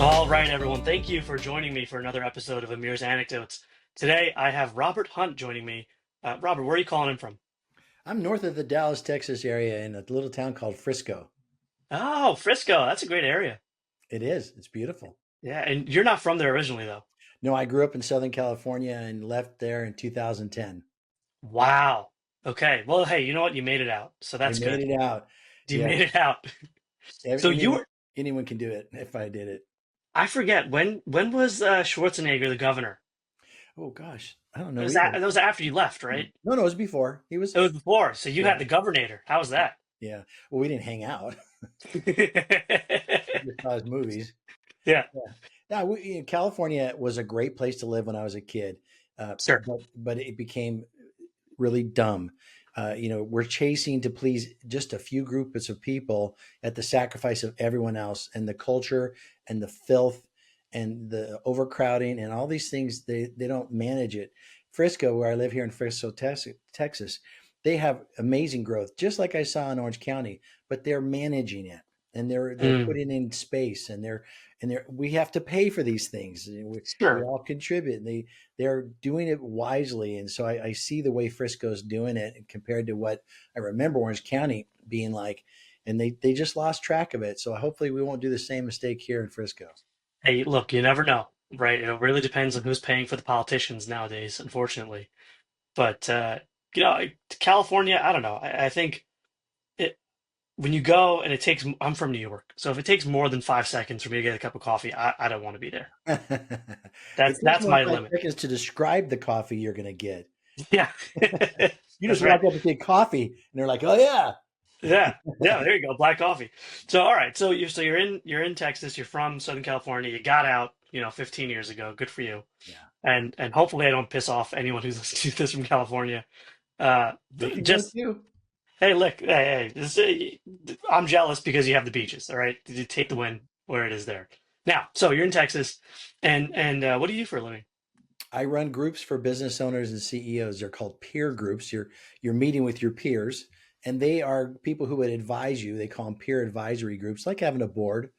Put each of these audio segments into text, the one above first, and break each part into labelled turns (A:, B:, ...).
A: All right, everyone. Thank you for joining me for another episode of Amir's Anecdotes. Today, I have Robert Hunt joining me. Robert, where are you calling in from?
B: I'm north of the Dallas, Texas area in a little town called Frisco.
A: Oh, Frisco. That's a great area.
B: It is. It's beautiful.
A: Yeah, and you're not from there originally, though.
B: No, I grew up in Southern California and left there in 2010.
A: Wow. Okay. Well, hey, you know what? You made it out, so
B: I
A: that's
B: made
A: good.
B: it out.
A: You
B: Yeah,
A: made it out. So you
B: anyone
A: were,
B: anyone can do it if I did it.
A: I forget when was Schwarzenegger the governor?
B: Oh gosh, I don't
A: It
B: know
A: was
B: either.
A: that was after you left, right?
B: No, no, it was before. He was.
A: It was before. So you
B: Yeah,
A: had the governor. How was that?
B: yeah. Well, we didn't hang out. We just saw his movies.
A: Yeah,
B: Yeah. Now, California was a great place to live when I was a kid,
A: sure.
B: but it became really dumb. We're chasing to please just a few groups of people at the sacrifice of everyone else, and the culture and the filth and the overcrowding and all these things. They don't manage it. Frisco, where I live here in Frisco, Texas, they have amazing growth, just like I saw in Orange County, but they're managing it and they're
A: Mm,
B: putting in space and we have to pay for these things. We
A: sure.
B: all contribute. And they're doing it wisely, and so I see the way Frisco's doing it compared to what I remember Orange County being like, and they just lost track of it. So hopefully we won't do the same mistake here in Frisco.
A: Hey, look, you never know, right? It really depends on who's paying for the politicians nowadays, unfortunately. But California, I don't know. I think it when you go and it takes. I'm from New York, so if it takes more than 5 seconds for me to get a cup of coffee, I don't want to be there.
B: It takes
A: That's
B: more
A: my
B: than five
A: limit.
B: seconds to describe the coffee you're going to get.
A: Yeah,
B: You
A: that's
B: just
A: right.
B: walk up and say coffee, and they're like, "Oh yeah."
A: Yeah, yeah. There you go, black coffee. So all right, so you're in Texas. You're from Southern California. You got out, 15 years ago. Good for you.
B: Yeah.
A: And hopefully I don't piss off anyone who's listening to this from California. Uh,
B: They can go
A: just
B: too.
A: hey, look, hey, I'm jealous because you have the beaches. All right, you take the win where it is there. Now, so you're in Texas, and what do you do for a living?
B: I run groups for business owners and CEOs. They're called peer groups. You're meeting with your peers, and they are people who would advise you. They call them peer advisory groups, like having a board.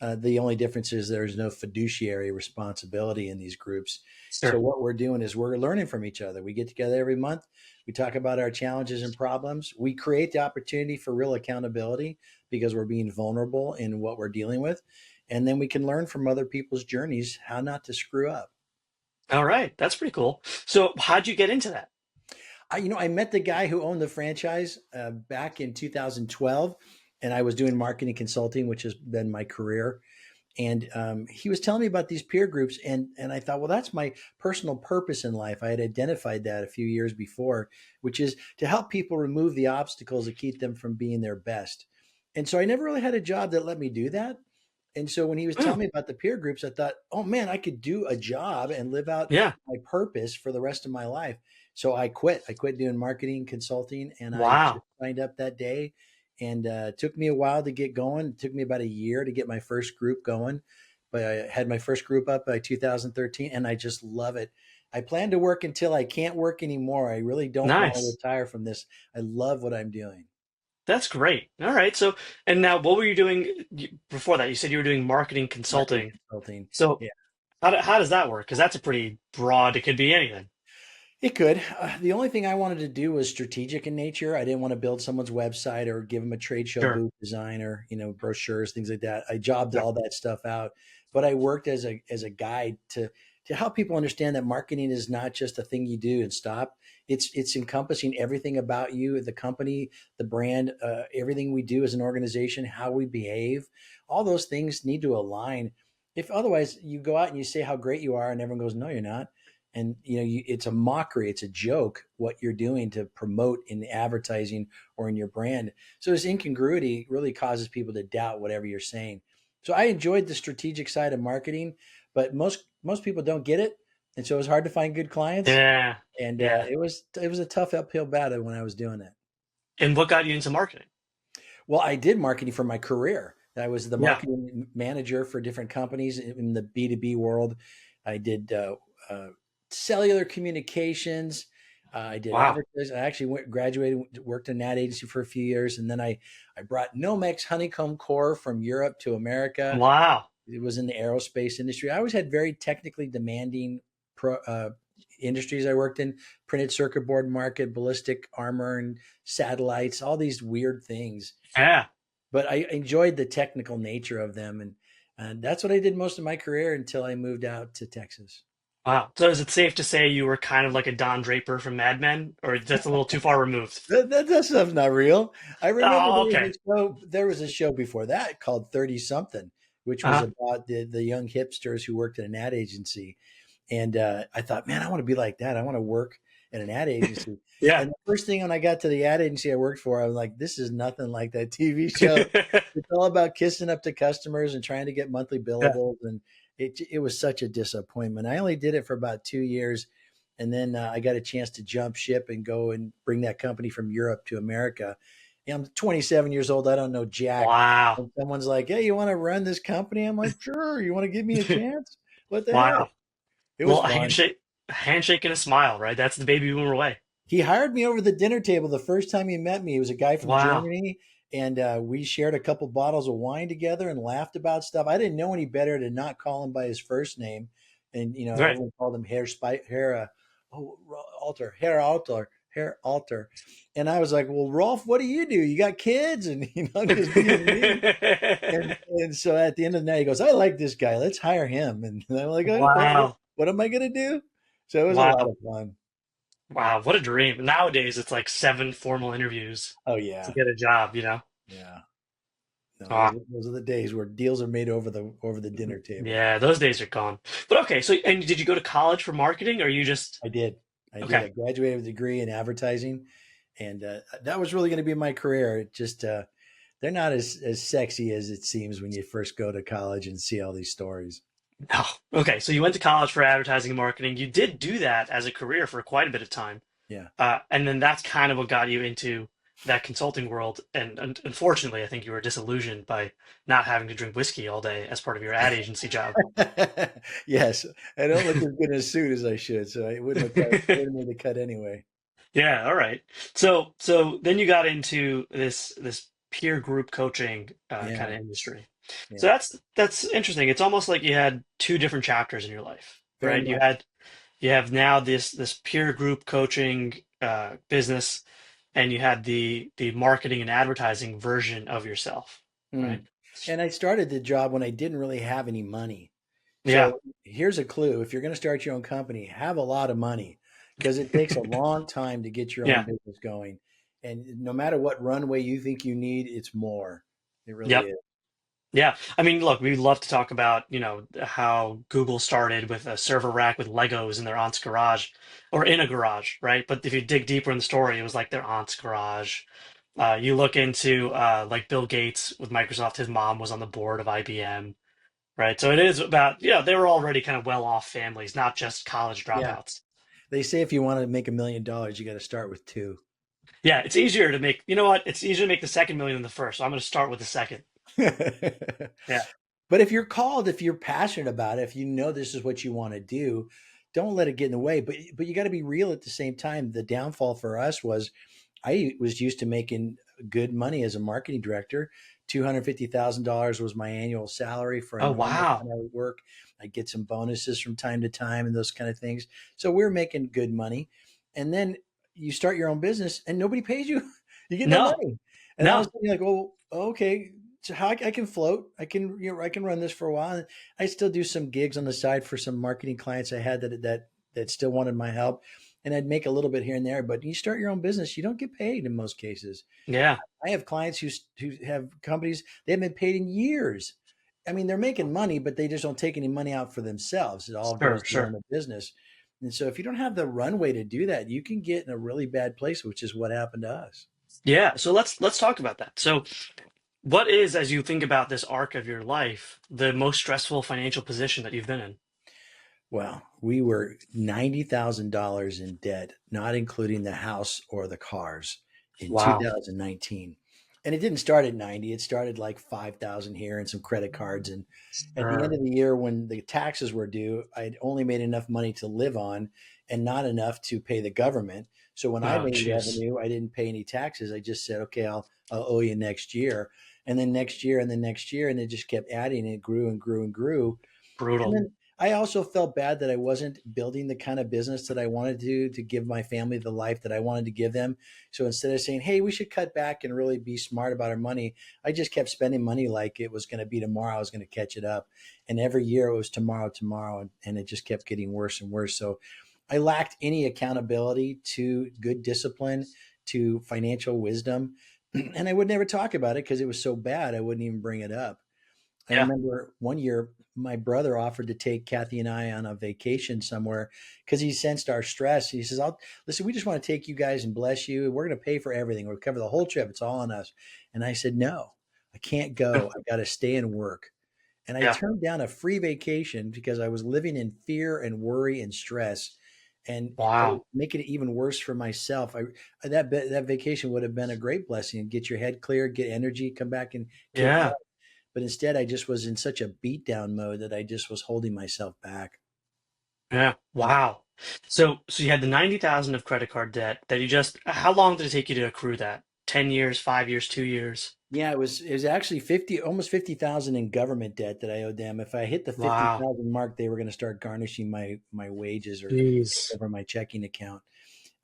B: The only difference is there's no fiduciary responsibility in these groups. So
A: Sure.
B: what we're doing is we're learning from each other. We get together every month. We talk about our challenges and problems. We create the opportunity for real accountability because we're being vulnerable in what we're dealing with. And then we can learn from other people's journeys how not to screw up.
A: All right, that's pretty cool. So how'd you get into that?
B: I met the guy who owned the franchise back in 2012, and I was doing marketing consulting, which has been my career. And he was telling me about these peer groups, and I thought, well, that's my personal purpose in life. I had identified that a few years before, which is to help people remove the obstacles that keep them from being their best. And so I never really had a job that let me do that. And so when he was
A: Hmm,
B: telling me about the peer groups, I thought, oh man, I could do a job and live out
A: yeah.
B: my purpose for the rest of my life. So I quit. I quit doing marketing consulting, and I just
A: Wow.
B: signed up that day. And it took me a while to get going. It took me about a year to get my first group going, but I had my first group up by 2013, and I just love it. I plan to work until I can't work anymore. I really don't want to
A: Nice.
B: retire from this. I love what I'm doing.
A: That's great. All right. So, and now what were you doing before that? You said you were doing marketing
B: Marketing
A: consulting.
B: consulting.
A: So
B: Yeah.
A: how does that work? Because that's a pretty broad, it could be anything.
B: It could. The only thing I wanted to do was strategic in nature. I didn't want to build someone's website or give them a trade show
A: Sure.
B: booth design or brochures, things like that. I jobbed
A: Yeah.
B: all that stuff out, but I worked as a guide to help people understand that marketing is not just a thing you do and stop. It's encompassing everything about you, the company, the brand, everything we do as an organization, how we behave. All those things need to align. If otherwise, you go out and you say how great you are, and everyone goes, "No, you're not." And it's a mockery, it's a joke what you're doing to promote in advertising or in your brand. So this incongruity really causes people to doubt whatever you're saying. So I enjoyed the strategic side of marketing, but most people don't get it, and so it was hard to find good clients.
A: Yeah.
B: And
A: Yeah.
B: it was a tough uphill battle when I was doing it.
A: And what got you into marketing?
B: Well, I did marketing for my career. I was the
A: Yeah.
B: marketing manager for different companies in the B2B world. I did cellular communications. I did
A: Wow.
B: advertising. I actually graduated, worked in that agency for a few years, and then I brought Nomex honeycomb core from Europe to America.
A: Wow.
B: It was in the aerospace industry. I always had very technically demanding industries I worked in: printed circuit board market, ballistic armor, and satellites, all these weird things.
A: Yeah.
B: But I enjoyed the technical nature of them. And that's what I did most of my career until I moved out to Texas.
A: Wow. So is it safe to say you were kind of like a Don Draper from Mad Men, or that's a little too far removed?
B: That stuff's not real. I remember
A: Oh, okay.
B: there was a show before that called 30 something, which was
A: Uh-huh.
B: about the young hipsters who worked at an ad agency. And I thought, man, I want to be like that. I want to work at an ad agency.
A: Yeah.
B: And the first thing when I got to the ad agency I worked for, I was like, this is nothing like that TV show. It's all about kissing up to customers and trying to get monthly
A: Yeah.
B: billables. And it was such a disappointment. I only did it for about 2 years. And then I got a chance to jump ship and go and bring that company from Europe to America. And I'm 27 years old. I don't know Jack.
A: Wow.
B: And someone's like, hey, you want to run this company? I'm like, sure. You want to give me a chance? What the heck?
A: Wow.
B: It was
A: Well,
B: fun.
A: a handshake and a smile, right? That's the baby boomer way.
B: He hired me over the dinner table the first time he met me. He was a guy from
A: Wow.
B: Germany, and we shared a couple bottles of wine together and laughed about stuff. I didn't know any better to not call him by his first name, and
A: Right.
B: everyone called him Herr Alter, Herr Alter, Herr Alter, and I was like, "Well, Rolf, what do? You got kids?" And just being me. And so at the end of the night, he goes, "I like this guy. Let's hire him." And I'm like, "Okay,
A: Wow.
B: what am I going to do?" So it was a lot
A: Wow.
B: of fun.
A: Wow. What a dream. Nowadays, it's like 7 formal interviews
B: Oh
A: to
B: yeah,
A: get a job, you know?
B: yeah. No,
A: Ah,
B: those are the days where deals are made over the dinner table.
A: yeah, those days are gone. But okay, so and did you go to college for marketing or you just
B: I did. I did.
A: okay.
B: I graduated with a degree in advertising, and that was really going to be my career. It just they're not as sexy as it seems when you first go to college and see all these stories.
A: Oh, okay. So you went to college for advertising and marketing. You did do that as a career for quite a bit of time.
B: Yeah.
A: And then that's kind of what got you into that consulting world. And, unfortunately, I think you were disillusioned by not having to drink whiskey all day as part of your ad agency job.
B: Yes, I don't look as good in a suit as I should, so I wouldn't have cut. Wouldn't have made the cut anyway.
A: Yeah, all right. So then you got into this peer group coaching kind
B: Yeah,
A: of industry. So
B: yeah,
A: that's interesting. It's almost like you had two different chapters in your life,
B: very
A: right?
B: much.
A: You have now this peer group coaching business, and you had the marketing and advertising version of yourself, right?
B: Mm. And I started the job when I didn't really have any money.
A: Yeah,
B: So here's a clue. If you're going to start your own company, have a lot of money because it takes a long time to get your own
A: yeah,
B: business going. And no matter what runway you think you need, it's more. It really
A: yep.
B: is.
A: Yeah, I mean, look, we'd love to talk about, how Google started with a server rack with Legos in their aunt's garage or in a garage, right? But if you dig deeper in the story, it was like their aunt's garage. You look into like Bill Gates with Microsoft, his mom was on the board of IBM, right? So it is about, they were already kind of well-off families, not just college
B: Yeah.
A: dropouts.
B: They say if you want to make $1 million, you got to start with two.
A: Yeah, it's easier to make, you know what? It's easier to make the second million than the first. So I'm going to start with the second. Yeah.
B: But if you're called, if you're passionate about it, if you know this is what you want to do, don't let it get in the way. But you got to be real at the same time. The downfall for us was I was used to making good money as a marketing director. $250,000 was my annual salary for a
A: Oh,
B: normal
A: wow.
B: kind of work. I get some bonuses from time to time and those kind of things. So we're making good money. And then you start your own business and nobody pays you. You get no
A: No,
B: money. And I was
A: no.
B: thinking like, well, okay, so how I can float, I can run this for a while. And I still do some gigs on the side for some marketing clients I had that still wanted my help, and I'd make a little bit here and there. But you start your own business, you don't get paid in most cases.
A: Yeah,
B: I have clients who have companies they haven't been paid in years. I mean, they're making money, but they just don't take any money out for themselves. It all goes
A: sure,
B: to run
A: sure.
B: the business. And so if you don't have the runway to do that, you can get in a really bad place, which is what happened to us.
A: Yeah, so let's talk about that. So, what is, as you think about this arc of your life, the most stressful financial position that you've been in?
B: Well, we were $90,000 in debt, not including the house or the cars in
A: Wow.
B: 2019. And it didn't start at 90, it started like 5,000 here and some credit cards. And at the end
A: Sure.
B: of the year, when the taxes were due, I'd only made enough money to live on and not enough to pay the government. So when I
A: Oh,
B: made
A: jeez.
B: revenue, I didn't pay any taxes. I just said, okay, I'll owe you next year. and then next year, and then next year, and it just kept adding. And it grew and grew and grew. And
A: Brutal.
B: then I also felt bad that I wasn't building the kind of business that I wanted to give my family the life that I wanted to give them. So instead of saying, "Hey, we should cut back and really be smart about our money," I just kept spending money like it was going to be tomorrow. I was going to catch it up, and every year it was tomorrow, tomorrow, and it just kept getting worse and worse. So I lacked any accountability to good discipline, to financial wisdom, and I would never talk about it because it was so bad. I wouldn't even bring it up. I
A: Yeah.
B: remember one year my brother offered to take Kathy and I on a vacation somewhere because he sensed our stress. He says, "I'll listen. We just want to take you guys and bless you. We're going to pay for everything. We'll cover the whole trip. It's all on us." And I said, "No, I can't
A: Yeah.
B: go. I got to stay and work." And I
A: Yeah.
B: turned down a free vacation because I was living in fear and worry and stress, and I was
A: Wow.
B: making it even worse for myself. That vacation would have been a great blessing. Get your head clear, get energy, come back and kick
A: Yeah.
B: butt. But instead, I just was in such a beat down mode that I just was holding myself back.
A: Yeah. Wow. So you had the 90,000 of credit card debt that you just, how long did it take you to accrue that? 10 years, 5 years, 2 years?
B: Yeah, it was actually 50, almost 50,000 in government debt that I owed them. If I hit the
A: Wow.
B: 50,000 mark, they were going to start garnishing my wages or
A: Jeez.
B: over my checking account.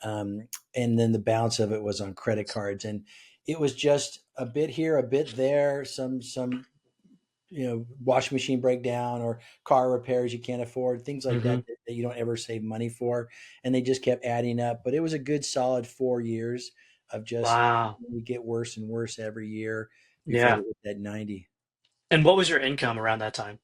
B: Um, and then the balance of it was on credit cards, and it was just a bit here, a bit there, some washing machine breakdown or car repairs you can't afford, things like
A: Hmm.
B: that you don't ever save money for, and they just kept adding up. But it was a good solid 4 years of just
A: Wow.
B: we get worse and worse every year before
A: Yeah.
B: we hit that 90.
A: And what was your income around that time?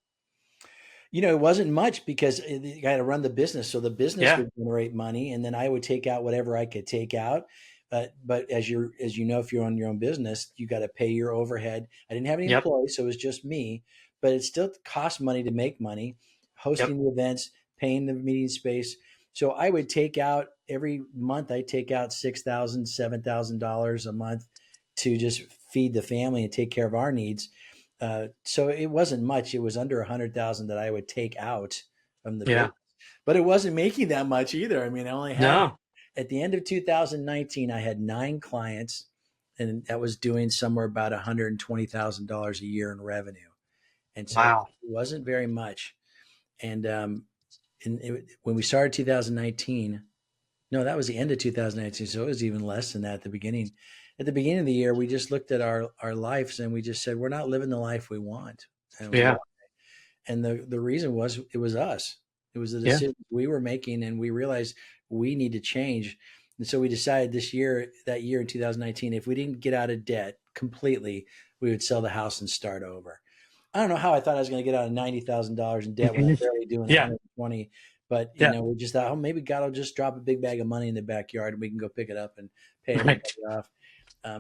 B: It wasn't much because you got to run the business. So the business
A: Yeah.
B: would generate money, and then I would take out whatever I could take out. But as you know, if you're on your own business, you got to pay your overhead. I didn't have any
A: Yep.
B: employees, so it was just me. But it still cost money to make money,
A: Yep.
B: hosting the events, paying the meeting space. So I would take out every month. I take out $6,000, $7,000 a month to just feed the family and take care of our needs. So it wasn't much. It was under 100,000 that I would take out from the
A: Yeah.
B: business, but it wasn't making that much either. I mean, I only had
A: No.
B: at the end of 2019, I had 9 clients, and that was doing somewhere about $120,000 a year in revenue. And so it
A: Wow.
B: wasn't very much. And when we started 2019, no, that was the end of 2019. So it was even less than that at the beginning. At the beginning of the year, we just looked at our lives and we just said, we're not living the life we want. And
A: Yeah.
B: the reason was it was us. It was the
A: Yeah.
B: decision we were making, and we realized we need to change. And so we decided that year in 2019, if we didn't get out of debt completely, we would sell the house and start over. I don't know how I thought I was going to get out of $90,000 in debt when I'm
A: Mhm.
B: barely doing
A: Yeah.
B: 120. But
A: Yeah.
B: we just thought, oh, maybe God will just drop a big bag of money in the backyard, and we can go pick it up and pay everybody
A: Right.
B: off.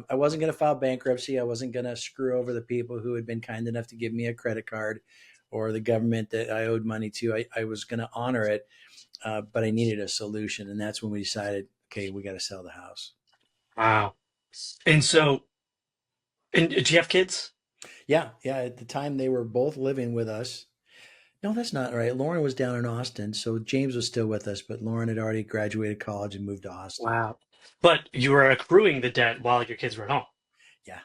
B: I wasn't going to file bankruptcy. I wasn't going to screw over the people who had been kind enough to give me a credit card or the government that I owed money to. I was going to honor it, but I needed a solution. And that's when we decided, okay, we got to sell the house.
A: Wow. And so, and do you have kids?
B: Yeah. Yeah. At the time, they were both living with us. No, that's not right. Lauren was down in Austin. So James was still with us, but Lauren had already graduated college and moved to Austin.
A: Wow. But you were accruing the debt while your kids were at home.
B: Yeah.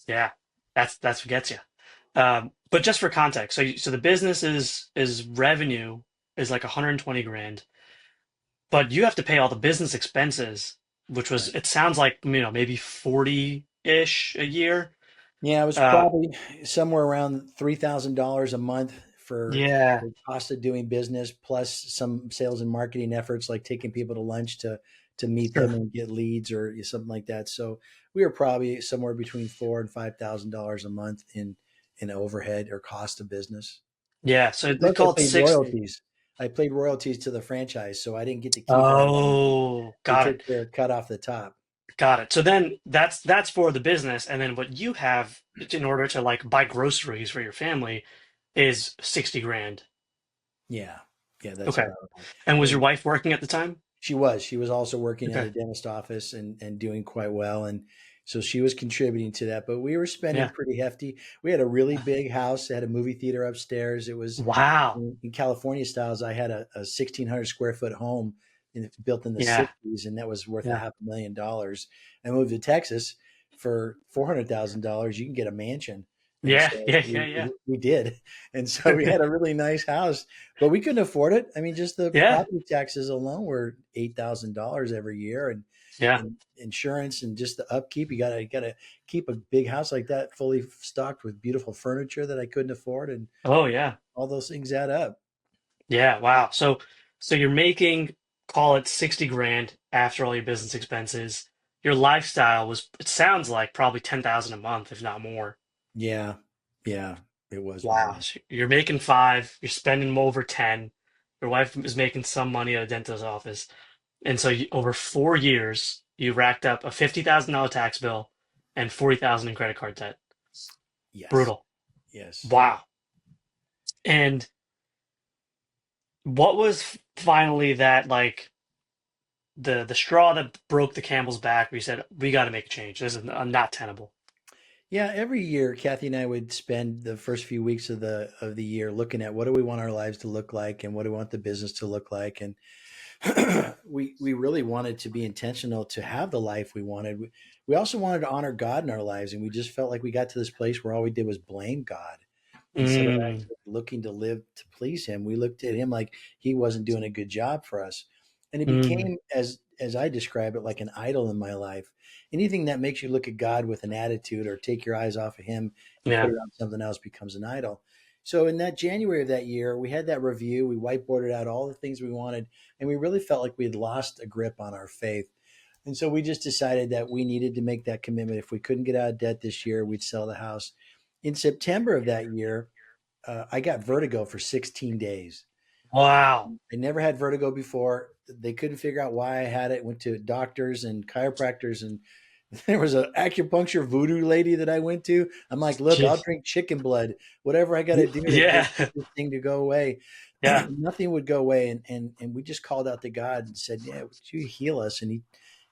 A: Yeah. That's what gets you. But just for context, so the business is revenue is like 120 grand, but you have to pay all the business expenses, which was
B: Right.
A: it sounds like maybe 40-ish a year.
B: Yeah, it was
A: Uh,
B: probably somewhere around $3,000 a month for
A: yeah.
B: the cost of doing business, plus some sales and marketing efforts like taking people to lunch to meet them
A: Sure.
B: and get leads or something like that. So we were probably somewhere between $4,000 and $5,000 a month in overhead or cost of business.
A: Yeah. So they
B: Plus, I
A: call it
B: paid
A: 60.
B: royalties. I paid royalties to the franchise, so I didn't get to keep all that money.
A: Oh,
B: They
A: got
B: took
A: it.
B: their cut off the top.
A: Got it. So then that's for the business, and then what you have in order to like buy groceries for your family is 60 grand.
B: Yeah, yeah, that's
A: Okay.
B: about right.
A: And was your
B: And
A: wife working at the time?
B: she was also working at
A: Okay.
B: a dentist office and doing quite well, and so she was contributing to that. But we were spending
A: Yeah.
B: pretty hefty. We had a really big house. It had a movie theater upstairs. It was
A: Wow.
B: in California styles. I had a 1,600 square foot home built in the
A: Yeah.
B: '60s, and that was worth a
A: Yeah.
B: $500,000. I moved to Texas for $400,000, you can get a mansion. And
A: Yeah,
B: so
A: yeah, yeah,
B: we,
A: yeah.
B: we we did. And so we had a really nice house, but we couldn't afford it. I mean, just the
A: Yeah,
B: property taxes alone were $8,000 every year,
A: yeah.
B: and insurance and just the upkeep. You gotta keep a big house like that fully stocked with beautiful furniture that I couldn't afford, and
A: Oh, yeah.
B: all those things add up.
A: Yeah, wow. So you're making, call it 60 grand after all your business expenses. Your lifestyle was, it sounds like probably 10,000 a month, if not more.
B: Yeah, yeah, it was more.
A: Wow. So you're making five, you're spending over 10. Your wife is making some money at a dentist's office. And so over 4 years, you racked up a $50,000 tax bill and 40,000 in credit card debt.
B: Yes,
A: Brutal.
B: yes.
A: Wow. And what was finally that like the straw that broke the camel's back where you said, we got to make a change. This is not tenable.
B: Yeah, every year Kathy and I would spend the first few weeks of the year looking at what do we want our lives to look like and what do we want the business to look like. And we really wanted to be intentional to have the life we wanted. We also wanted to honor God in our lives, and we just felt like we got to this place where all we did was blame God instead of
A: Mm,
B: actually looking to live to please Him. We looked at Him like He wasn't doing a good job for us, and it
A: mm,
B: became, as I describe it, like an idol in my life. Anything that makes you look at God with an attitude or take your eyes off of Him and put
A: yeah.
B: it on something else becomes an idol. So in that January of that year, we had that review. We whiteboarded out all the things we wanted, and we really felt like we had lost a grip on our faith. And so we just decided that we needed to make that commitment. If we couldn't get out of debt this year, we'd sell the house. In September of that year, I got vertigo for 16 days.
A: Wow.
B: I never had vertigo before. They couldn't figure out why I had it. Went to doctors and chiropractors, and there was an acupuncture voodoo lady that I went to. I'm like, look, I'll
A: Jeez.
B: drink chicken blood, whatever I got to do to
A: Yeah.
B: get this thing to go away.
A: Yeah.
B: Nothing would go away, and we just called out to God and said, "Yeah, would you heal us?" And He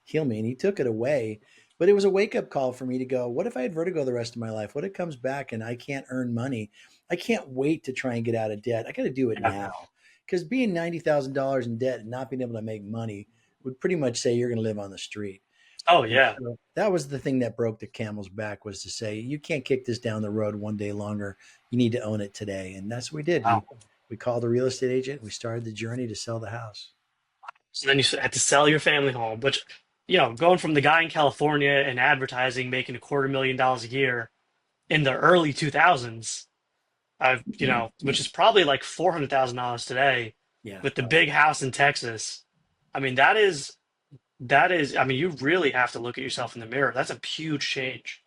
B: healed me, and He took it away. But it was a wake up call for me to go, what if I had vertigo the rest of my life? What if it comes back and I can't earn money? I can't wait to try and get out of debt. I got to do it
A: Yeah.
B: now, because being $90,000 in debt and not being able to make money would pretty much say you're going to live on the street.
A: Oh,
B: And
A: yeah.
B: so that was the thing that broke the camel's back, was to say you can't kick this down the road one day longer. You need to own it today, and that's what we did.
A: Wow.
B: We called a real estate agent. We started the journey to sell the house.
A: So then you had to sell your family home, which, going from the guy in California and advertising making $250,000 a year in the early 2000s, which is probably like $400,000 today
B: Yeah.
A: with the big house in Texas. I mean, I mean, you really have to look at yourself in the mirror. That's a huge change.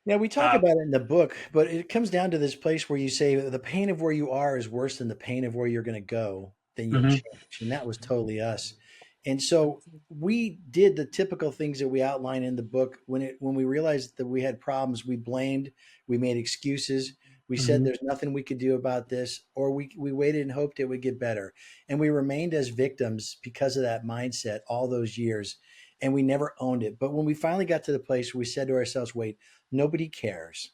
B: Yeah, we talk
A: Uh,
B: about it in the book, but it comes down to this place where you say the pain of where you are is worse than the pain of where you're going to go, then you'll
A: mhm.
B: change. And that was totally us. And so we did the typical things that we outline in the book. When we realized that we had problems, we blamed, we made excuses. We said
A: Mhm.
B: there's nothing we could do about this, or we waited and hoped it would get better. And we remained as victims because of that mindset all those years. And we never owned it. But when we finally got to the place where we said to ourselves, wait, nobody cares.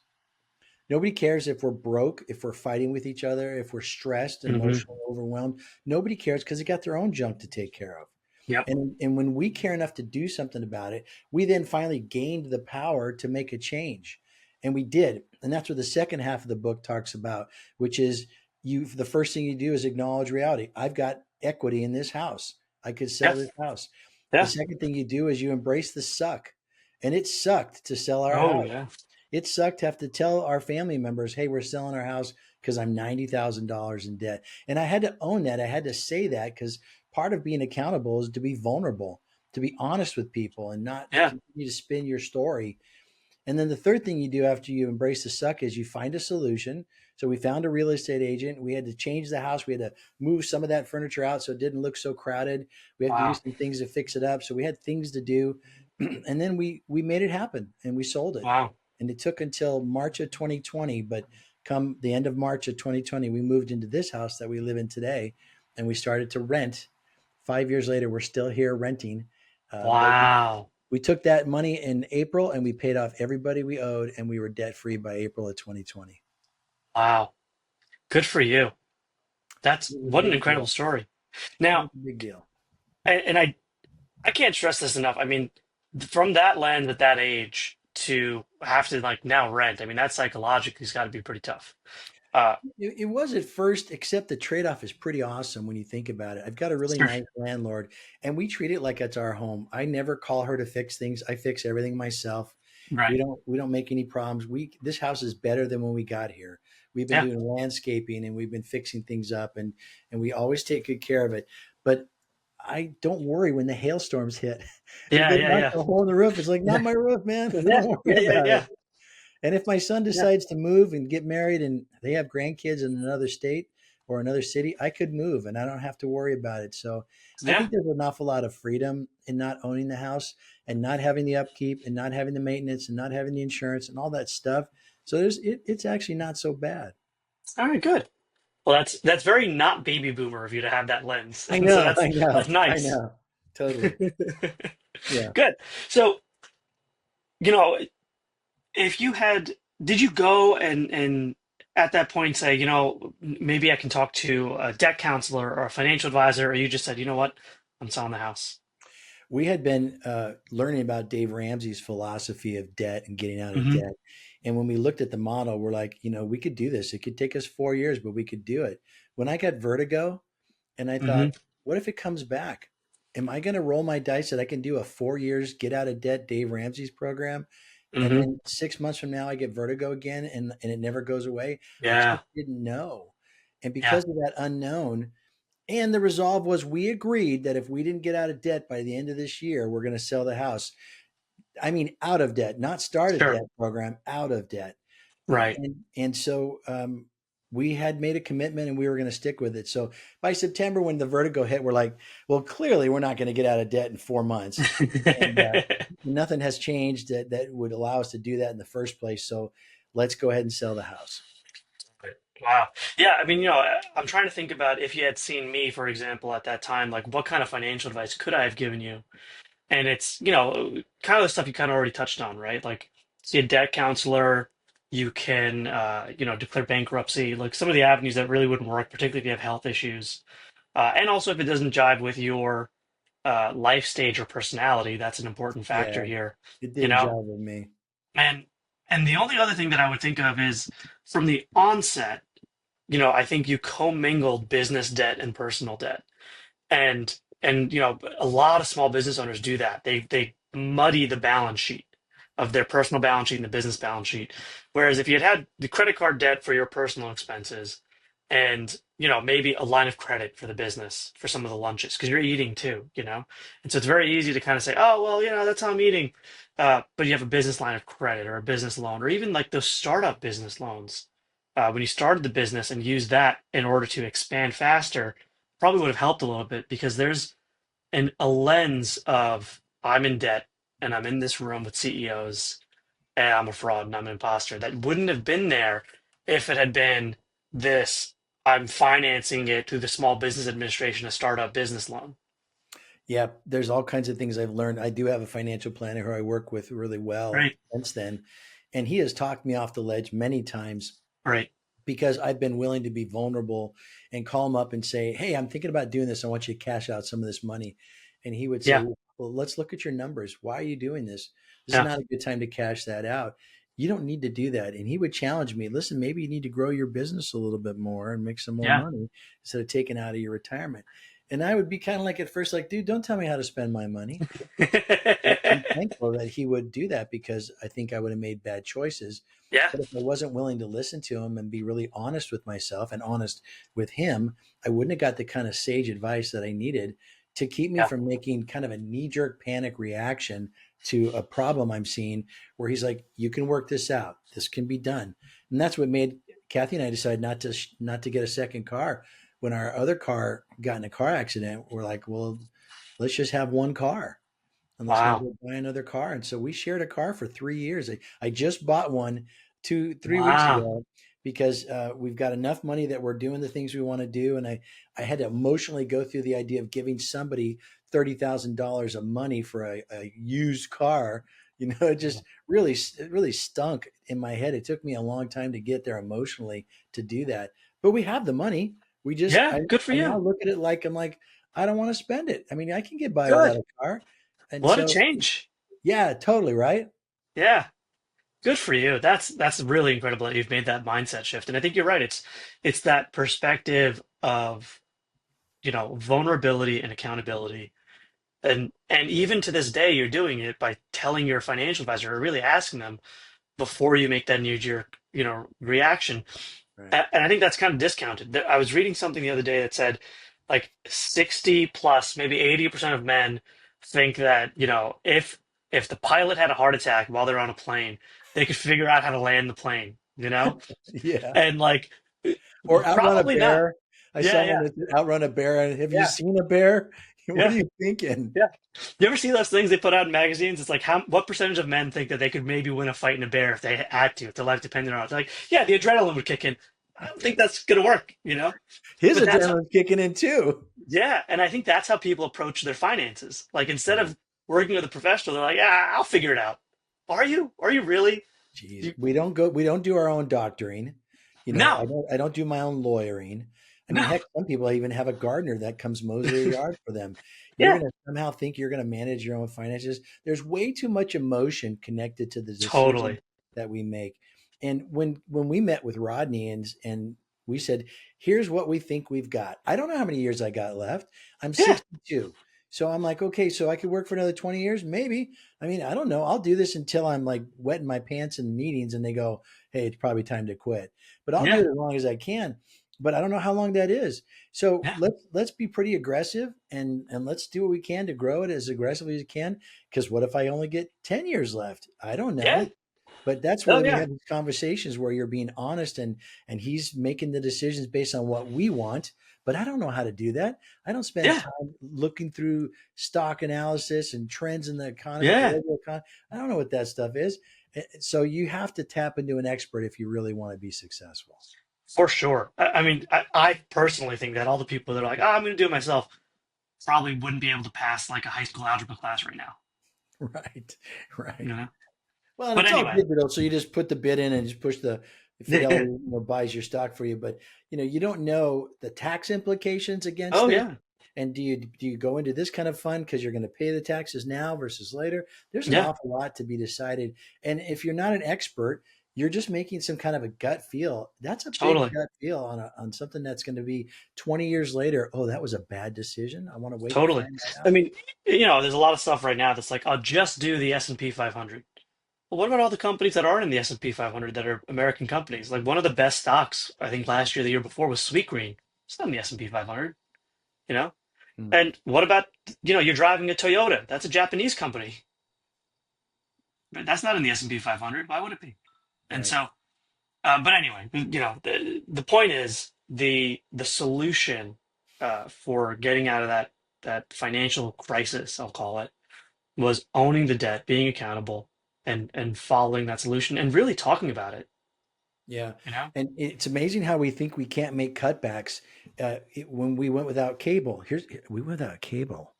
B: Nobody cares if we're broke, if we're fighting with each other, if we're stressed and
A: Mhm.
B: emotionally overwhelmed. Nobody cares because they got their own junk to take care of.
A: Yep.
B: And when we care enough to do something about it, we then finally gained the power to make a change. And we did. And that's what the second half of the book talks about, which is the first thing you do is acknowledge reality. I've got equity in this house. I could sell
A: Yeah.
B: this house. The
A: Yeah.
B: second thing you do is you embrace the suck. And it sucked to sell our
A: Oh,
B: house.
A: yeah.
B: It sucked to have to tell our family members, hey, we're selling our house because I'm $90,000 in debt. And I had to own that. I had to say that, because part of being accountable is to be vulnerable, to be honest with people and not
A: Yeah.
B: continue to spin your story. And then the third thing you do after you embrace the suck is you find a solution. So we found a real estate agent. We had to change the house. We had to move some of that furniture out so it didn't look so crowded. We had to do
A: Wow.
B: some things to fix it up. So we had things to do. And then we made it happen and we sold it.
A: Wow.
B: And it took until March of 2020, but come the end of March of 2020, we moved into this house that we live in today, and we started to rent. 5 years later, we're still here renting. But
A: Wow.
B: we took that money in April and we paid off everybody we owed, and we were debt free by April of 2020.
A: Wow. Good for you. That's
B: It was a
A: what an
B: big
A: incredible
B: deal.
A: story.
B: It
A: Now,
B: was a big deal.
A: and I can't stress this enough. I mean, from that lens at that age to have to like now rent. I mean, that psychologically has got to be pretty tough. Uh,
B: It was at first, except the trade-off is pretty awesome when you think about it. I've got a really
A: sure.
B: nice landlord, and we treat it like it's our home. I never call her to fix things. I fix everything myself.
A: Right.
B: We don't make any problems. We This house is better than when we got here. We've been
A: Yeah.
B: doing landscaping and we've been fixing things up, and we always take good care of it. But I don't worry when the hailstorms hit. If
A: Yeah.
B: they
A: Yeah.
B: knock
A: Yeah.
B: a hole in the roof, it's like not
A: Yeah.
B: my roof, man.
A: Yeah.
B: Don't worry
A: Yeah. Yeah.
B: about it.
A: Yeah.
B: And if my son
A: Yeah.
B: decides to move and get married and they have grandkids in another state or another city, I could move and I don't have to worry about it. So I
A: Yeah.
B: think there's an awful lot of freedom in not owning the house and not having the upkeep and not having the maintenance and not having the insurance and all that stuff. So it's actually not so bad.
A: All right. Good. Well, that's very not baby boomer of you to have that lens,
B: I
A: and so
B: know,
A: that's
B: I
A: that's
B: know, I
A: nice.
B: know. Totally. Yeah.
A: Good. So, you know, if you had, did you go and at that point say, maybe I can talk to a debt counselor or a financial advisor, or you just said, you know what, I'm selling the house.
B: We had been learning about Dave Ramsey's philosophy of debt and getting out of
A: Hmm.
B: debt. And when we looked at the model, we're like, we could do this. It could take us 4 years, but we could do it. When I got vertigo and I thought,
A: Hmm.
B: what if it comes back? Am I going to roll my dice that I can do a 4 years get out of debt Dave Ramsey's program? And
A: Hmm.
B: then 6 months from now, I get vertigo again and it never goes away. I
A: Yeah.
B: just didn't know. And
A: Yeah.
B: because of that unknown, and the resolve was we agreed that if we didn't get out of debt by the end of this year, we're going to sell the house. I mean, out of debt, not start a
A: Sure.
B: debt program, out of debt.
A: Right.
B: And so we had made a commitment and we were going to stick with it. So by September, when the vertigo hit, we're like, well, clearly we're not going to get out of debt in 4 months. And nothing has changed that would allow us to do that in the first place. So let's go ahead and sell the house.
A: Wow. Yeah, I mean, I'm trying to think about if you had seen me, for example, at that time, like what kind of financial advice could I have given you? And it's, kind of the stuff you kind of already touched on, right? Like see a debt counselor, you can, declare bankruptcy, like some of the avenues that really wouldn't work, particularly if you have health issues. And also if it doesn't jive with your life stage or personality, that's an important factor
B: Yeah,
A: here,
B: it
A: you
B: didn't
A: know?
B: jive with me.
A: And and the only other thing that I would think of is from the onset, I think you commingled business debt and personal debt and a lot of small business owners do that. They muddy the balance sheet of their personal balance sheet and the business balance sheet. Whereas if you had the credit card debt for your personal expenses and maybe a line of credit for the business for some of the lunches because you're eating too, and so it's very easy to kind of say, oh well, that's how I'm eating, but you have a business line of credit or a business loan or even like those startup business loans, when you started the business and used that in order to expand faster, probably would have helped a little bit because there's a lens of I'm in debt and I'm in this room with CEOs and I'm a fraud and I'm an imposter that wouldn't have been there if it had been this I'm financing it through the Small Business Administration, a startup business loan.
B: Yeah, there's all kinds of things I've learned. I do have a financial planner who I work with really well
A: Right,
B: since then, and he has talked me off the ledge many times
A: right.
B: because I've been willing to be vulnerable and call him up and say, "Hey, I'm thinking about doing this. I want you to cash out some of this money." And he would say,
A: Yeah,
B: "Well, let's look at your numbers. Why are you doing this? This is
A: yeah,
B: not a good time to cash that out. You don't need to do that." And he would challenge me, "Listen, maybe you need to grow your business a little bit more and make some more
A: yeah.
B: money instead of taking out of your retirement." And I would be kind of like at first, like, dude, don't tell me how to spend my money. But I'm thankful that he would do that because I think I would have made bad choices.
A: Yeah,
B: But if I wasn't willing to listen to him and be really honest with myself and honest with him, I wouldn't have got the kind of sage advice that I needed to keep me
A: yeah,
B: from making kind of a knee jerk panic reaction to a problem I'm seeing where he's like, you can work this out. This can be done. And that's what made Kathy and I decide not to get a second car. When our other car got in a car accident, we're like, well, let's just have one car and let's not
A: wow,
B: go buy another car. And so we shared a car for 3 years. I just bought one 3 weeks
A: wow.
B: ago because we've got enough money that we're doing the things we want to do. And I had to emotionally go through the idea of giving somebody $30,000 of money for a used car. It just it really stunk in my head. It took me a long time to get there emotionally to do that. But we have the money. We just
A: Yeah, good for
B: I now
A: you.
B: look at it like I'm like, I don't want to spend it. I mean, I can get by without
A: Good.
B: a car. And
A: What a
B: so,
A: change.
B: yeah, totally right.
A: Yeah. Good for you. That's really incredible that you've made that mindset shift. And I think you're right. It's that perspective of, vulnerability and accountability. And even to this day, you're doing it by telling your financial advisor or really asking them before you make that knee-jerk, reaction.
B: Right.
A: And I think that's kind of discounted. I was reading something the other day that said like 60 plus, maybe 80% of men think that, if the pilot had a heart attack while they're on a plane, they could figure out how to land the plane, you know?
B: Yeah.
A: And like
B: Or outrun a
A: probably not.
B: bear. I saw
A: Yeah,
B: one
A: yeah,
B: that said outrun a bear. And have you
A: yeah,
B: seen a bear? What are
A: yeah,
B: you thinking?
A: yeah. You ever see those things they put out in magazines? It's like what percentage of men think that they could maybe win a fight in a bear if they had to, if their life depended on it? It's like, yeah, the adrenaline would kick in. I don't think that's gonna work.
B: His
A: But that's
B: adrenaline's kicking in too.
A: Yeah, and I think that's how people approach their finances. Like instead
B: Right.
A: of working with a professional, they're like, "Yeah, I'll figure it out." Are you? Are you really?
B: Jeez,
A: You,
B: we don't do our own doctoring.
A: no.
B: I don't do my own lawyering. I mean,
A: No.
B: heck, some people even have a gardener that comes mows their yard for them. You're
A: Yeah.
B: going to somehow think you're going to manage your own finances. There's way too much emotion connected to the decisions
A: Totally.
B: that we make. And when we met with Rodney and we said, "Here's what we think we've got." I don't know how many years I got left. I'm
A: Yeah.
B: 62. So I'm like, okay, so I could work for another 20 years, maybe. I mean, I don't know. I'll do this until I'm like wetting my pants in meetings and they go, "Hey, it's probably time to quit." But I'll do
A: Yeah.
B: it as long as I can. But I don't know how long that is. So
A: Yeah.
B: let's be pretty aggressive and let's do what we can to grow it as aggressively as we can. Because what if I only get 10 years left? I don't
A: Yeah.
B: know. But that's
A: Oh
B: where we
A: yeah.
B: have these conversations where you're being honest and he's making the decisions based on what we want. But I don't know how to do that. I don't spend
A: Yeah.
B: time looking through stock analysis and trends in the economy,
A: Yeah.
B: global economy. I don't know what that stuff is. So you have to tap into an expert if you really want to be successful.
A: For sure. I mean, I personally think that all the people that are like, "Oh, I'm going to do it myself," probably wouldn't be able to pass like a high school algebra class right now.
B: Right.
A: You
B: Right.
A: know.
B: Well, and
A: But
B: it's all
A: anyway.
B: digital, so you just put the bid in and just push the Fidelity, buys your stock for you. But you don't know the tax implications against
A: Oh
B: this.
A: yeah.
B: And do you go into this kind of fund because you're going to pay the taxes now versus later? There's an
A: Yeah.
B: awful lot to be decided. And if you're not an expert, you're just making some kind of a gut feel. That's a big
A: Totally.
B: gut feel on something that's going to be 20 years later. Oh, that was a bad decision. I want to wait and
A: Totally.
B: find that
A: I
B: out.
A: mean, there's a lot of stuff right now that's like, I'll just do the S&P 500. Well, what about all the companies that aren't in the S&P 500 that are American companies? Like one of the best stocks, I think last year, the year before was Sweetgreen. It's not in the S&P 500, you know?
B: Hmm,
A: And what about, you're driving a Toyota? That's a Japanese company. But that's not in the S&P 500. Why would it be? And
B: right.
A: so, but anyway, the point is the solution for getting out of that financial crisis, I'll call it, was owning the debt, being accountable, and following that solution and really talking about it,
B: Yeah,
A: you know?
B: and it's amazing how we think we can't make cutbacks. When we went without cable, we went without cable.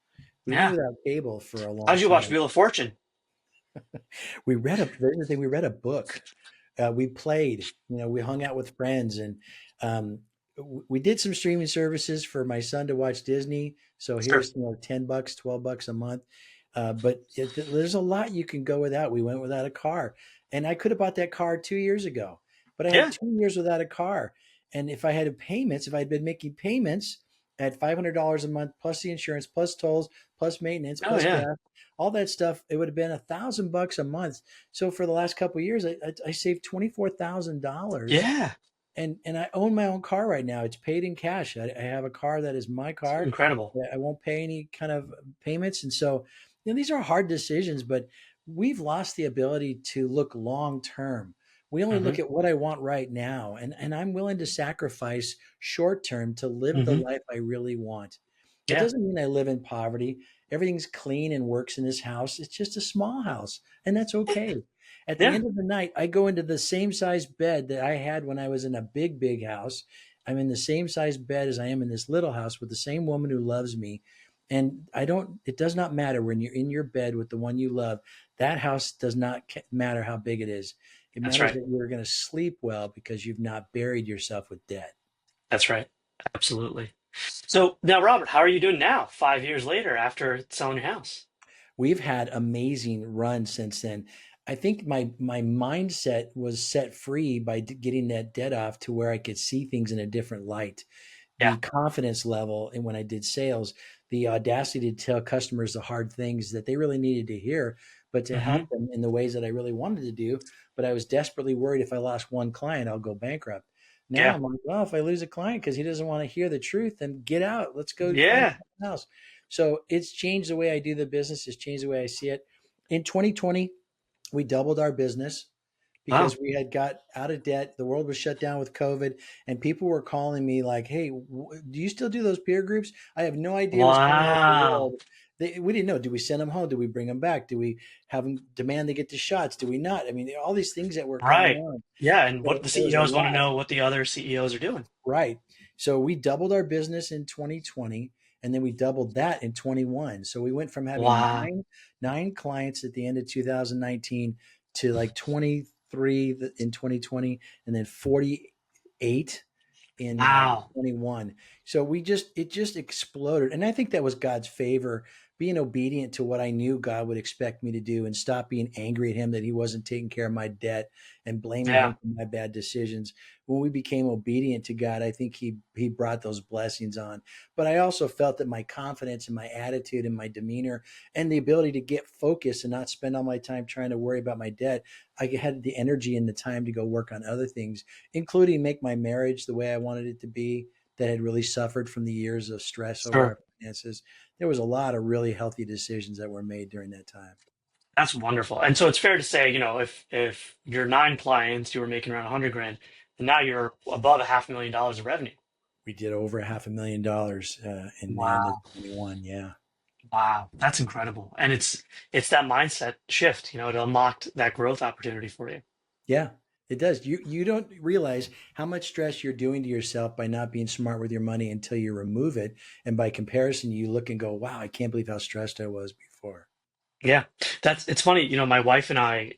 B: We went
A: Yeah.
B: without cable for a
A: How
B: long
A: did you watch
B: time.
A: Wheel of Fortune?
B: There's the thing, we read a book. We played, we hung out with friends, and um, we did some streaming services for my son to watch Disney. So
A: Sure.
B: here's $10, $12 a month. But there's a lot you can go without. We went without a car, and I could have bought that car 2 years ago, but I had
A: Yeah.
B: 2 years without a car. And if I had been making payments at $500 a month plus the insurance, plus tolls, plus maintenance,
A: Oh
B: plus
A: yeah.
B: gas, all that stuff, it would have been $1,000 a month. So for the last couple of years, I saved $24,000,
A: Yeah.
B: and I own my own car right now. It's paid in cash. I have a car that is my
A: It's
B: car.
A: incredible.
B: I won't pay any kind of payments, and so these are hard decisions. But we've lost the ability to look long term. We only
A: Hmm.
B: look at what I want right now, and I'm willing to sacrifice short term to live the
A: Hmm.
B: life I really want. That
A: Yeah.
B: doesn't mean I live in poverty. Everything's clean and works in this house. It's just a small house, and that's okay. At the
A: Yeah.
B: end of the night, I go into the same size bed that I had when I was in a big, big house. I'm in the same size bed as I am in this little house with the same woman who loves me. And it does not matter when you're in your bed with the one you love. That house does not matter how big it is. It
A: That's
B: matters
A: right.
B: that you're going to sleep well because you've not buried yourself with debt.
A: That's right. Absolutely. So now, Robert, how are you doing now, 5 years later after selling your house?
B: We've had amazing runs since then. I think my mindset was set free by getting that debt off to where I could see things in a different light.
A: Yeah.
B: The confidence level, and when I did sales, the audacity to tell customers the hard things that they really needed to hear, but to
A: Hmm.
B: help them in the ways that I really wanted to do. But I was desperately worried if I lost one client, I'll go bankrupt. Now
A: Yeah.
B: I'm like, well, if I lose a client because he doesn't want to hear the truth, then get out. Let's go find
A: Yeah.
B: someone else. So it's changed the way I do the business. It's changed the way I see it. In 2020, we doubled our business
A: Wow.
B: because we had got out of debt. The world was shut down with COVID, and people were calling me like, "Hey, do you still do those peer groups? I have no idea what's going on in the
A: Wow.
B: world." We didn't know. Do we send them home? Do we bring them back? Do we have them demand they get the shots? Do we not? I mean, all these things that were going
A: Right.
B: on.
A: Yeah. And
B: So
A: what the
B: there was a
A: CEOs want to
B: lot.
A: know what the other CEOs are doing.
B: Right. So we doubled our business in 2020, and then we doubled that in 21. So we went from having
A: Wow.
B: nine clients at the end of 2019 to like 23 in 2020, and then 48 in
A: Wow.
B: 21. So it just exploded. And I think that was God's favor, being obedient to what I knew God would expect me to do and stop being angry at him that he wasn't taking care of my debt and blaming
A: Yeah.
B: him for my bad decisions. When we became obedient to God, I think he brought those blessings on. But I also felt that my confidence and my attitude and my demeanor and the ability to get focused and not spend all my time trying to worry about my debt, I had the energy and the time to go work on other things, including make my marriage the way I wanted it to be, that had really suffered from the years of stress over
A: Sure.
B: our finances. There was a lot of really healthy decisions that were made during that time.
A: That's wonderful. And so it's fair to say, if you're nine clients, you were making around 100 grand, and now you're above a $500,000 of revenue.
B: We did over $500,000 in the end of
A: Wow.
B: 21. Yeah.
A: Wow. That's incredible. And it's that mindset shift, it unlocked that growth opportunity for you.
B: Yeah, it does. You don't realize how much stress you're doing to yourself by not being smart with your money until you remove it. And by comparison, you look and go, wow, I can't believe how stressed I was before.
A: Yeah, it's funny, my wife and I,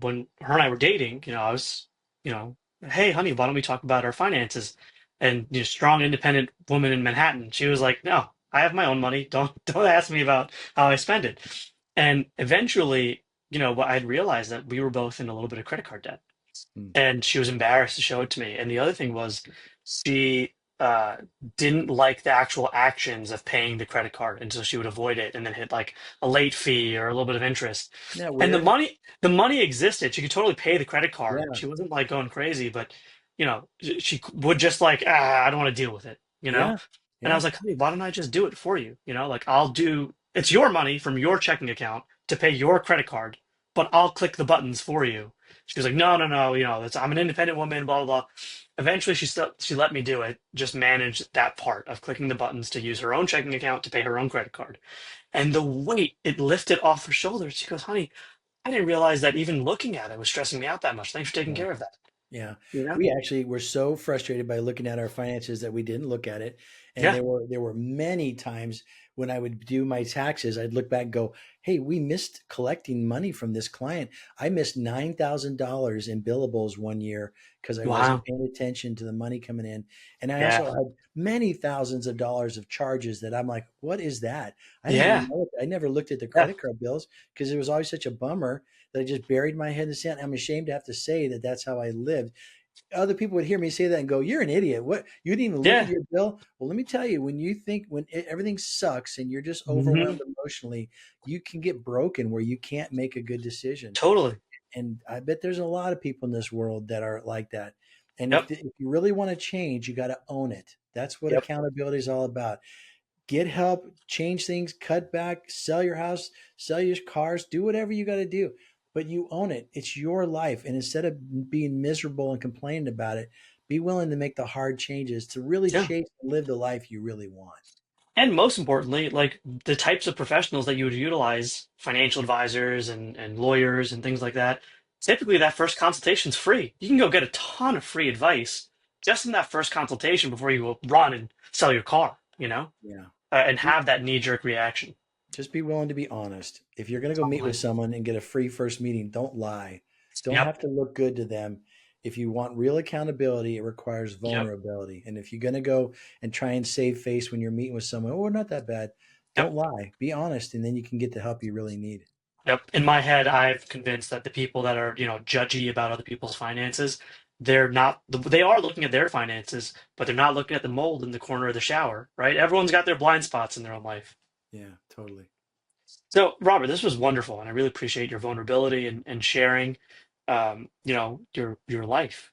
A: when her and I were dating, I was, hey, honey, why don't we talk about our finances? And strong, independent woman in Manhattan, she was like, no, I have my own money. Don't ask me about how I spend it. And eventually, what I'd realized that we were both in a little bit of credit card debt,
B: Mm.
A: and she was embarrassed to show it to me. And the other thing was she uh, didn't like the actual actions of paying the credit card, and so she would avoid it and then hit like a late fee or a little bit of interest.
B: Isn't that
A: And the
B: weird?
A: money existed. She could totally pay the credit card.
B: Yeah.
A: She wasn't like going crazy, but she would just like, I don't want to deal with it.
B: Yeah.
A: And I was
B: Yeah.
A: like, hey, why don't I just do it for you? Like I'll do. It's your money from your checking account to pay your credit card, but I'll click the buttons for you. She was like, no, no, no, I'm an independent woman, blah, blah, blah. Eventually, she let me do it, just manage that part of clicking the buttons to use her own checking account to pay her own credit card. And the weight it lifted off her shoulders. She goes, honey, I didn't realize that even looking at it was stressing me out that much. Thanks for taking
B: Yeah.
A: care of that.
B: Yeah.
A: You know?
B: We actually were so frustrated by looking at our finances that we didn't look at it. And
A: Yeah.
B: there were many times when I would do my taxes, I'd look back and go, "Hey, we missed collecting money from this client. I missed $9,000 in billables one year because I wasn't
A: Wow.
B: paying attention to the money coming in. And I
A: Yeah.
B: also had many thousands of dollars of charges that I'm like, what is that? I didn't even
A: Yeah.
B: know it. I never looked at the
A: Yeah.
B: credit card bills because it was always such a bummer that I just buried my head in the sand. I'm ashamed to have to say that that's how I lived. Other people would hear me say that and go, "You're an idiot. What? You didn't even look at
A: Yeah.
B: your bill?" Well, let me tell you, when everything sucks and you're just
A: Hmm.
B: overwhelmed emotionally, you can get broken where you can't make a good decision.
A: Totally.
B: And I bet there's a lot of people in this world that are like that. And
A: Yep.
B: if you really want to change, you got to own it. That's what
A: Yep.
B: accountability is all about. Get help, change things, cut back, sell your house, sell your cars, do whatever you got to do. But you own it. It's your life. And instead of being miserable and complaining about it, be willing to make the hard changes to really
A: Yeah.
B: chase and live the life you really want.
A: And most importantly, like the types of professionals that you would utilize, financial advisors and lawyers and things like that, typically that first consultation's free. You can go get a ton of free advice just in that first consultation before you go run and sell your car,
B: Yeah.
A: and have that knee-jerk reaction.
B: Just be willing to be honest. If you're going to go meet with
A: Totally.
B: someone and get a free first meeting, don't lie. Don't
A: Yep.
B: have to look good to them. If you want real accountability, it requires
A: Yep.
B: vulnerability. And if you're going to go and try and save face when you're meeting with someone, oh, we're not that bad,
A: Yep.
B: don't lie. Be honest, and then you can get the help you really need.
A: Yep. In my head, I've convinced that the people that are, judgy about other people's finances, they're not, they are looking at their finances, but they're not looking at the mold in the corner of the shower, right? Everyone's got their blind spots in their own life.
B: Yeah, totally.
A: So, Robert, this was wonderful, and I really appreciate your vulnerability and sharing, your life.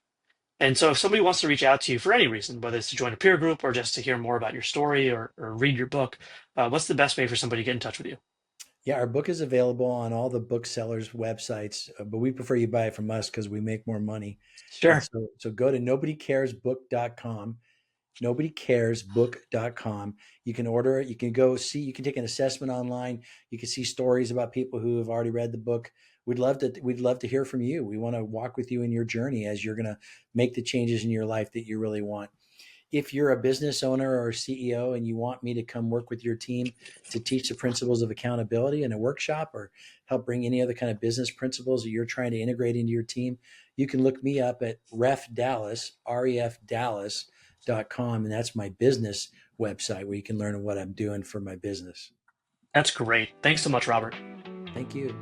A: And so, if somebody wants to reach out to you for any reason, whether it's to join a peer group or just to hear more about your story or read your book, what's the best way for somebody to get in touch with you?
B: Yeah, our book is available on all the booksellers' websites, but we prefer you buy it from us because we make more money. But
A: Sure.
B: so go to nobodycaresbook.com, nobodycaresbook.com. You can order it. You can go see, you can take an assessment online. You can see stories about people who have already read the book. We'd love to hear from you. We want to walk with you in your journey as you're going to make the changes in your life that you really want. If you're a business owner or CEO and you want me to come work with your team to teach the principles of accountability in a workshop or help bring any other kind of business principles that you're trying to integrate into your team, you can look me up at Ref Dallas, refdallas.com. And that's my business website where you can learn what I'm doing for my business.
A: That's great. Thanks so much, Robert.
B: Thank you.